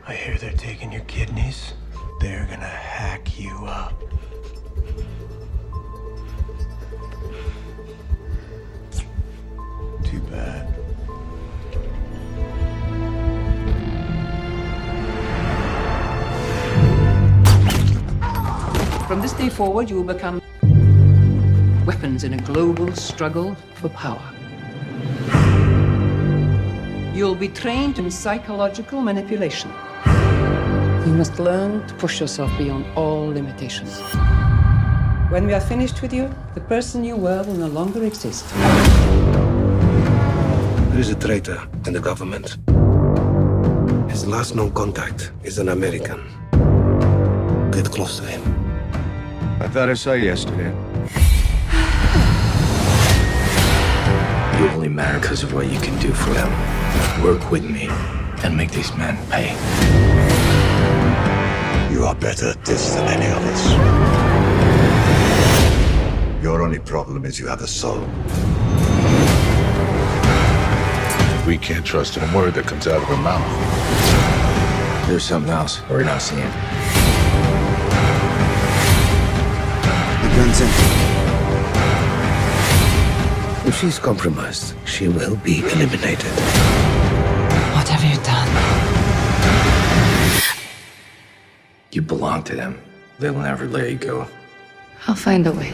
I hear they're taking your kidneys. They're gonna hack you up. Too bad. From this day forward, you will become weapons in a global struggle for power. You'll be trained in psychological manipulation. You must learn to push yourself beyond all limitations. When we are finished with you, the person you were will no longer exist. There is a traitor in the government. His last known contact is an American. Get close to him. I thought I saw you yesterday. You only matter because of what you can do for them. Work with me and make these men pay. You are better at this than any of us. Your only problem is you have a soul. We can't trust a word that comes out of her mouth. There's something else we're not seeing. The gun's empty. If she's compromised, she will be eliminated. What have you done? You belong to them. They will never let you go. I'll find a way.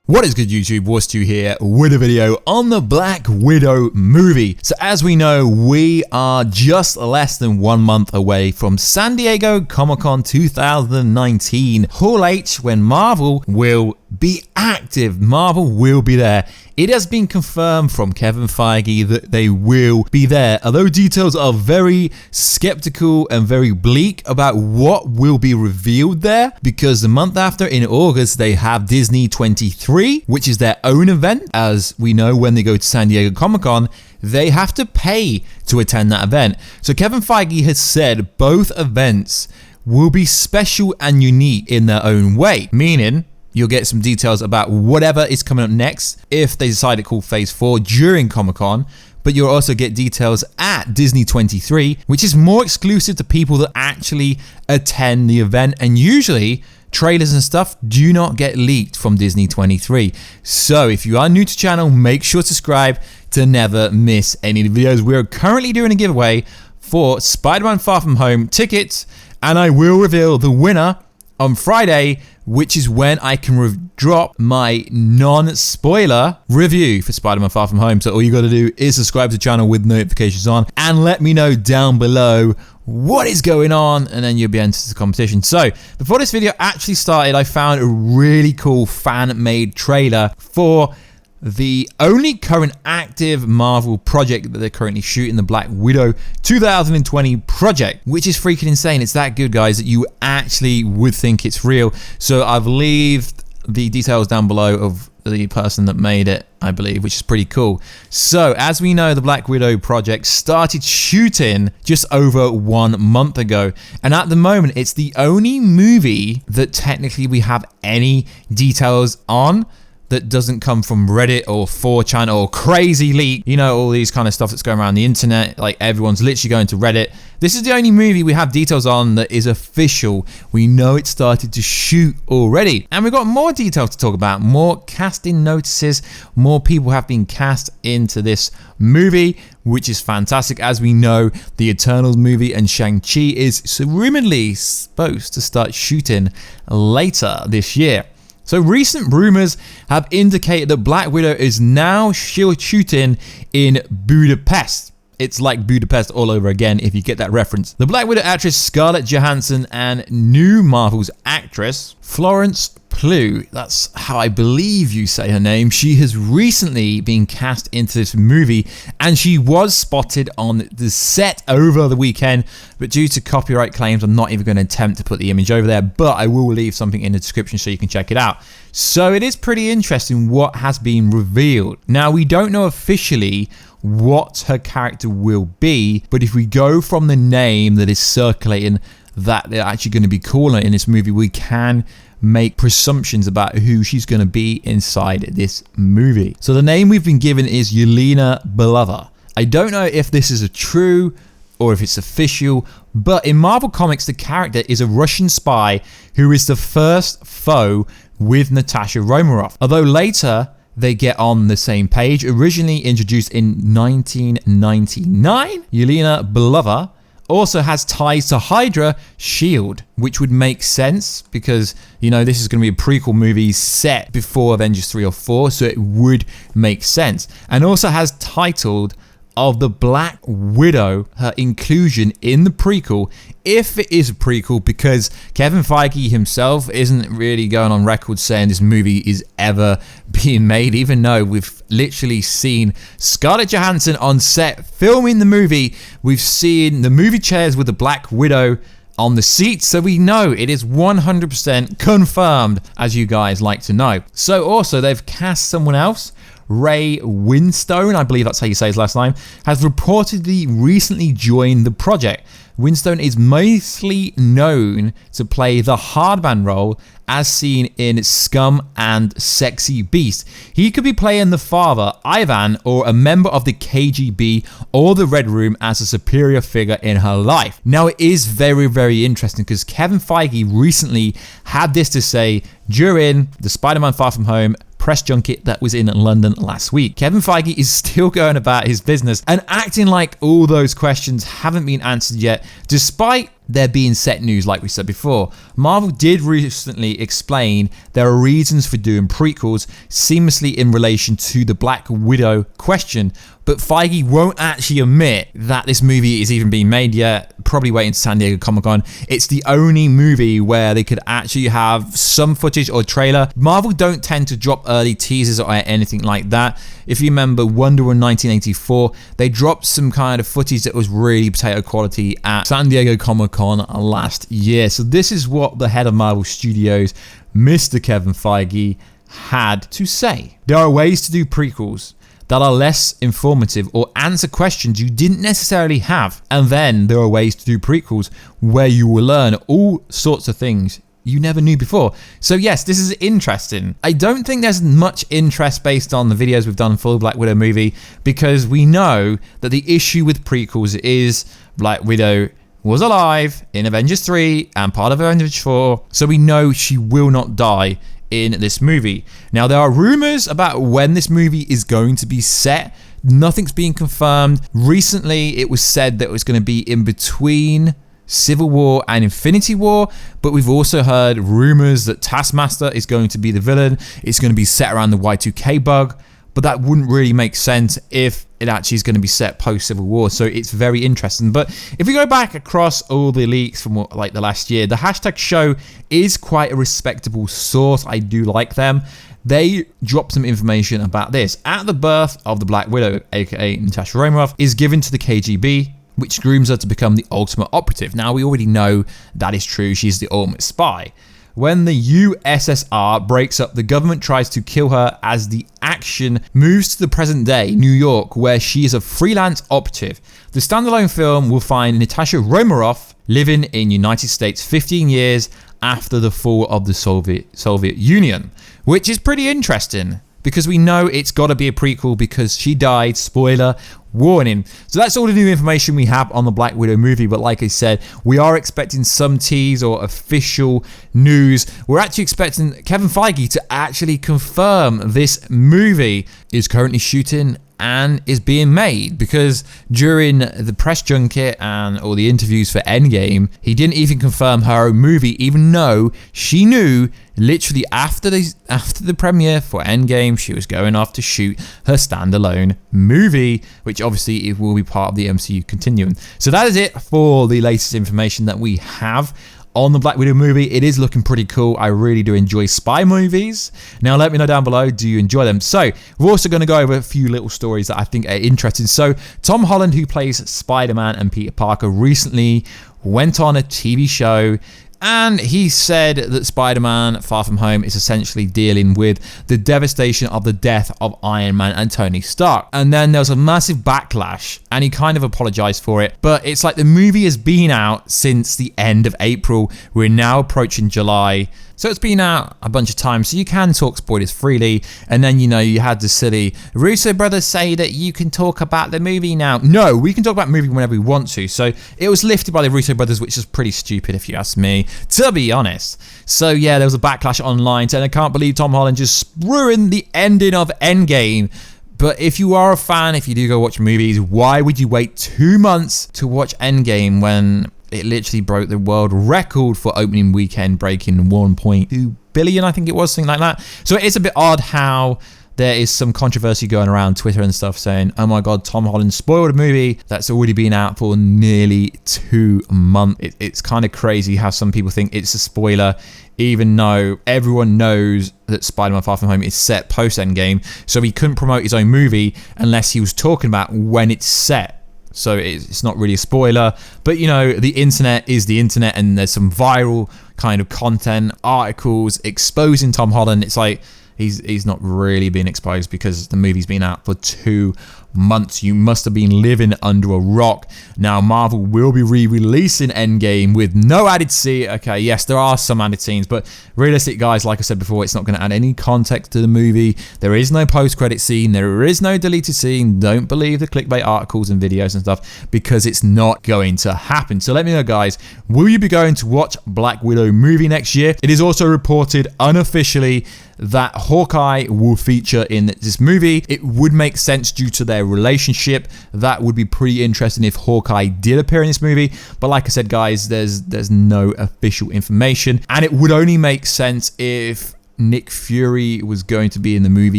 What is good, YouTube? Warstu here with a video on the Black Widow movie. So as we know, we are just less than 1 month away from San Diego Comic-Con 2019 Hall H, when Marvel will be active. Marvel will be there. It has been confirmed from Kevin Feige that they will be there, although details are very skeptical and very bleak about what will be revealed there, because the month after, in August, they have Disney 23, which is their own event. As we know, when they go to San Diego Comic-Con, they have to pay to attend that event. So Kevin Feige has said both events will be special and unique in their own way, meaning you'll get some details about whatever is coming up next if they decide to call Phase 4 during Comic-Con, but you'll also get details at Disney 23, which is more exclusive to people that actually attend the event, and usually trailers and stuff do not get leaked from Disney 23. So if you are new to the channel, make sure to subscribe to never miss any of the videos. We're currently doing a giveaway for Spider-Man Far From Home tickets, and I will reveal the winner on Friday, which is when I can drop my non-spoiler review for Spider-Man Far From Home. So all you got to do is subscribe to the channel with notifications on and let me know down below what is going on, and then you'll be entered to the competition. So before this video actually started, I found a really cool fan-made trailer for the only current active Marvel project that they're currently shooting, the Black Widow 2020 project, which is freaking insane. It's that good, guys, that you actually would think it's real. So I've left the details down below of the person that made it, I believe, which is pretty cool. So as we know, the Black Widow project started shooting just over 1 month ago, and at the moment it's the only movie that technically we have any details on that doesn't come from Reddit or 4chan or Crazy Leak. You know, all these kind of stuff that's going around the internet. Like, everyone's literally going to Reddit. This is the only movie we have details on that is official. We know it started to shoot already. And we've got more details to talk about. More casting notices. More people have been cast into this movie, which is fantastic. As we know, the Eternals movie and Shang-Chi is rumoredly supposed to start shooting later this year. So recent rumors have indicated that Black Widow is now shooting in Budapest. It's like Budapest all over again, if you get that reference. The Black Widow actress Scarlett Johansson and new Marvel's actress Florence Pugh, that's how I believe you say her name, she has recently been cast into this movie, and she was spotted on the set over the weekend, but due to copyright claims, I'm not even going to attempt to put the image over there, but I will leave something in the description so you can check it out. So it is pretty interesting what has been revealed. Now, we don't know officially what her character will be, but if we go from the name that is circulating that they're actually going to be calling in this movie, we can make presumptions about who she's going to be inside this movie. So the name we've been given is Yelena Belova. I don't know if this is a true or if it's official, but in Marvel Comics, the character is a Russian spy who is the first foe with Natasha Romanoff. Although later they get on the same page. Originally introduced in 1999, Yelena Belova also has ties to Hydra SHIELD, which would make sense because, you know, this is going to be a prequel movie set before Avengers 3 or 4, so it would make sense. And also has titled of the Black Widow, her inclusion in the prequel, if it is a prequel, because Kevin Feige himself isn't really going on record saying this movie is ever being made, even though we've literally seen Scarlett Johansson on set filming the movie. We've seen the movie chairs with the Black Widow on the seats, so we know it is 100% confirmed, as you guys like to know. So also they've cast someone else. Ray Winstone, I believe that's how you say his last name, has reportedly recently joined the project. Winstone is mostly known to play the hardman role as seen in Scum and Sexy Beast. He could be playing the father, Ivan, or a member of the KGB or the Red Room as a superior figure in her life. Now, it is very, very interesting because Kevin Feige recently had this to say during the Spider-Man Far From Home press junket that was in London last week. Kevin Feige is still going about his business and acting like all those questions haven't been answered yet, despite there being set news like we said before. Marvel did recently explain there are reasons for doing prequels seamlessly in relation to the Black Widow question, but Feige won't actually admit that this movie is even being made yet, probably waiting to San Diego Comic-Con. It's the only movie where they could actually have some footage or trailer. Marvel don't tend to drop early teasers or anything like that. If you remember Wonder Woman 1984, they dropped some kind of footage that was really potato quality at San Diego Comic-Con last year. So this is what the head of Marvel Studios, Mr. Kevin Feige, had to say. There are ways to do prequels that are less informative or answer questions you didn't necessarily have. And then there are ways to do prequels where you will learn all sorts of things you never knew before. So yes, this is interesting. I don't think there's much interest based on the videos we've done for the Black Widow movie, because we know that the issue with prequels is Black Widow was alive in Avengers 3 and part of Avengers 4, so we know she will not die in this movie. Now, there are rumors about when this movie is going to be set. Nothing's being confirmed. Recently, it was said that it was going to be in between Civil War and Infinity War, but we've also heard rumors that Taskmaster is going to be the villain. It's going to be set around the Y2K bug, but that wouldn't really make sense if it actually is going to be set post-Civil War, so it's very interesting. But if we go back across all the leaks from like the last year, the hashtag show is quite a respectable source. I do like them. They dropped some information about this. At the birth of the Black Widow, aka Natasha Romanoff, is given to the KGB, which grooms her to become the ultimate operative. Now, we already know that is true. She's the ultimate spy. When the USSR breaks up, the government tries to kill her as the action moves to the present day, New York, where she is a freelance operative. The standalone film will find Natasha Romanoff living in United States 15 years after the fall of the Soviet Union, which is pretty interesting because we know it's got to be a prequel because she died, spoiler warning. So that's all the new information we have on the Black Widow movie, but like I said, we are expecting some tease or official news. We're actually expecting Kevin Feige to actually confirm this movie is currently shooting and is being made, because during the press junket and all the interviews for Endgame, he didn't even confirm her own movie, even though she knew literally after the premiere for Endgame she was going off to shoot her standalone movie, which obviously it will be part of the MCU continuum. So that is it for the latest information that we have on the Black Widow movie. It is looking pretty cool. I really do enjoy spy movies. Now, let me know down below, do you enjoy them? So, we're also going to go over a few little stories that I think are interesting. So, Tom Holland, who plays Spider-Man and Peter Parker, recently went on a TV show, and he said that Spider-Man Far From Home is essentially dealing with the devastation of the death of Iron Man and Tony Stark. And then there was a massive backlash, and he kind of apologized for it. But it's like the movie has been out since the end of April. We're now approaching July. So it's been out a bunch of times, so you can talk spoilers freely. And then, you know, you had the silly Russo brothers say that you can talk about the movie now. No, we can talk about the movie whenever we want to. So it was lifted by the Russo brothers, which is pretty stupid if you ask me, to be honest. So yeah, there was a backlash online saying, I can't believe Tom Holland just ruined the ending of Endgame. But if you are a fan, if you do go watch movies, why would you wait 2 months to watch Endgame when it literally broke the world record for opening weekend, breaking 1.2 billion, I think it was, something like that. So it is a bit odd how there is some controversy going around Twitter and stuff saying, oh my God, Tom Holland spoiled a movie that's already been out for nearly 2 months. It's kind of crazy how some people think it's a spoiler, even though everyone knows that Spider-Man Far From Home is set post-Endgame, so he couldn't promote his own movie unless he was talking about when it's set. So it's not really a spoiler, but you know, the internet is the internet, and there's some viral kind of content, articles exposing Tom Holland. It's like he's not really being exposed because the movie's been out for 2 months. You must have been living under a rock. Now, Marvel will be re-releasing Endgame with no added scene. Okay, yes, there are some added scenes, but realistic, guys, like I said before, it's not going to add any context to the movie. There is no post-credit scene. There is no deleted scene. Don't believe the clickbait articles and videos and stuff, because it's not going to happen. So let me know, guys, will you be going to watch Black Widow movie next year? It is also reported unofficially that Hawkeye will feature in this movie. It would make sense due to their relationship. That would be pretty interesting if Hawkeye did appear in this movie. But like I said, guys, there's no official information, and it would only make sense if Nick Fury was going to be in the movie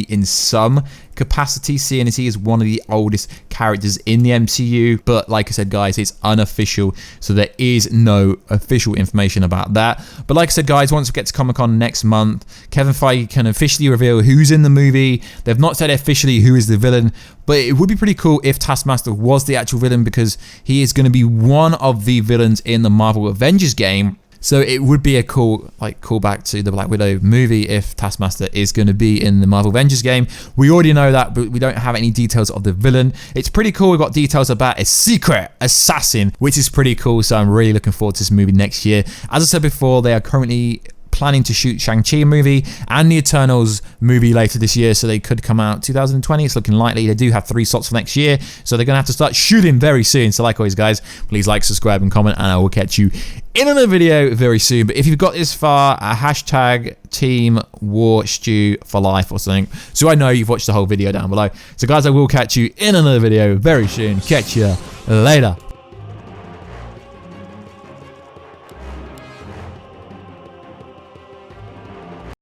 in some capacity, seeing as he is one of the oldest characters in the MCU. But like I said, guys, it's unofficial, so there is no official information about that. But like I said, guys, once we get to Comic-Con next month, Kevin Feige can officially reveal who's in the movie. They've not said officially who is the villain, but it would be pretty cool if Taskmaster was the actual villain, because he is going to be one of the villains in the Marvel Avengers game. So it would be a cool callback to the Black Widow movie if Taskmaster is going to be in the Marvel Avengers game. We already know that, but we don't have any details of the villain. It's pretty cool. We've got details about a secret assassin, which is pretty cool. So I'm really looking forward to this movie next year. As I said before, they are currently planning to shoot Shang-Chi movie and the Eternals movie later this year, so they could come out 2020. It's looking likely. They do have 3 slots for next year, so they're gonna have to start shooting very soon. So like always, guys, please like, subscribe, and comment, and I will catch you in another video very soon. But if you've got this far, a hashtag Team Warstu for life or something, so I know you've watched the whole video down below. So guys, I will catch you in another video very soon. Catch you later.